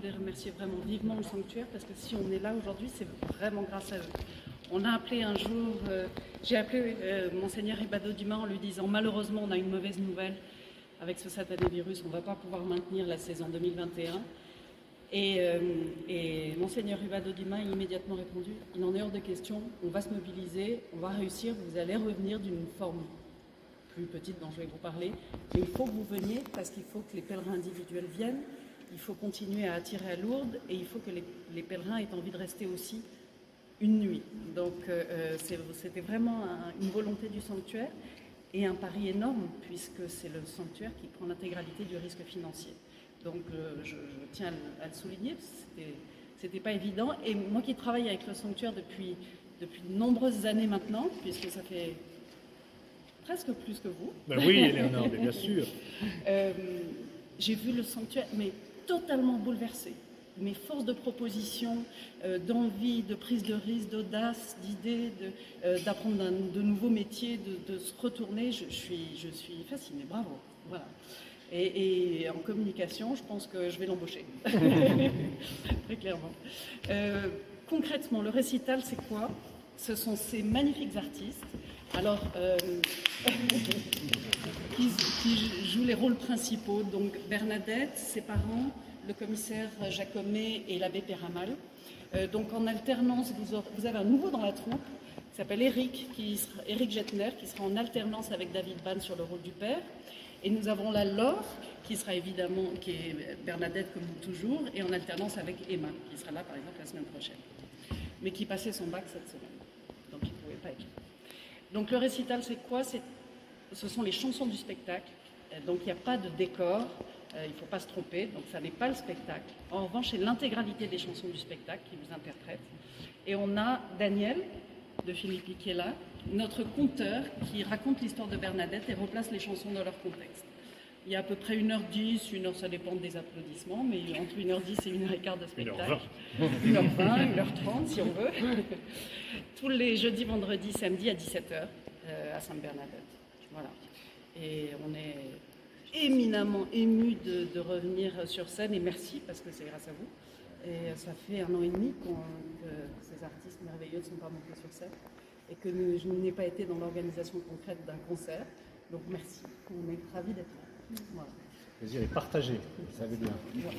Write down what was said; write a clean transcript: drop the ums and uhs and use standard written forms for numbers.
voulais remercier vraiment vivement le sanctuaire parce que si on est là aujourd'hui, c'est vraiment grâce à eux. On a appelé un jour, j'ai appelé Monseigneur Ibado Duma en lui disant malheureusement on a une mauvaise nouvelle avec ce satané virus, on ne va pas pouvoir maintenir la saison 2021. Et Monseigneur Ibado Duma a immédiatement répondu, il en est hors de question, on va se mobiliser, on va réussir, vous allez revenir d'une forme plus petite dont je vais vous parler, mais il faut que vous veniez parce qu'il faut que les pèlerins individuels viennent, il faut continuer à attirer à Lourdes et il faut que les pèlerins aient envie de rester aussi une nuit. Donc c'était vraiment une volonté du sanctuaire et un pari énorme puisque c'est le sanctuaire qui prend l'intégralité du risque financier. Donc je tiens à le souligner, c'était pas évident. Et moi qui travaille avec le sanctuaire depuis de nombreuses années maintenant, puisque ça fait presque plus que vous. Ben oui, Éléonore, bien sûr. J'ai vu le sanctuaire, mais totalement bouleversé. Mes forces de proposition, d'envie, de prise de risque, d'audace, d'idées, d'apprendre de nouveaux métiers, de se retourner, je suis fascinée. Bravo. Voilà. Et en communication, je pense que je vais l'embaucher. Très clairement. Concrètement, le récital, c'est quoi? Ce sont ces magnifiques artistes. Alors, qui jouent les rôles principaux. Donc Bernadette, ses parents, le commissaire Jacomet et l'abbé Péramal. Donc en alternance, vous avez un nouveau dans la troupe, qui s'appelle Éric Jettner, qui sera en alternance avec David Ban sur le rôle du père. Et nous avons la Laure, qui sera évidemment, qui est Bernadette comme toujours, et en alternance avec Emma, qui sera là par exemple la semaine prochaine. Mais qui passait son bac cette semaine, donc il ne pouvait pas être là. Donc le récital, c'est quoi? Ce sont les chansons du spectacle, donc il n'y a pas de décor, il ne faut pas se tromper, donc ça n'est pas le spectacle. En revanche, c'est l'intégralité des chansons du spectacle qui vous interprète. Et on a Daniel, de Filippi, qui est là, notre conteur qui raconte l'histoire de Bernadette et replace les chansons dans leur contexte. Il y a à peu près 1h10, 1h, ça dépend des applaudissements, mais entre 1h10 et 1h15 de spectacle. 1h20, 1h30 si on veut. Tous les jeudis, vendredis, samedis à 17h à Sainte-Bernadette. Voilà. Et on est éminemment émus de revenir sur scène et merci parce que c'est grâce à vous. Et ça fait 1 an et demi que ces artistes merveilleux ne sont pas montés sur scène et que je n'ai pas été dans l'organisation concrète d'un concert. Donc merci, on est ravis d'être là. Voilà. Le plaisir est partagé, vous savez bien. Voilà.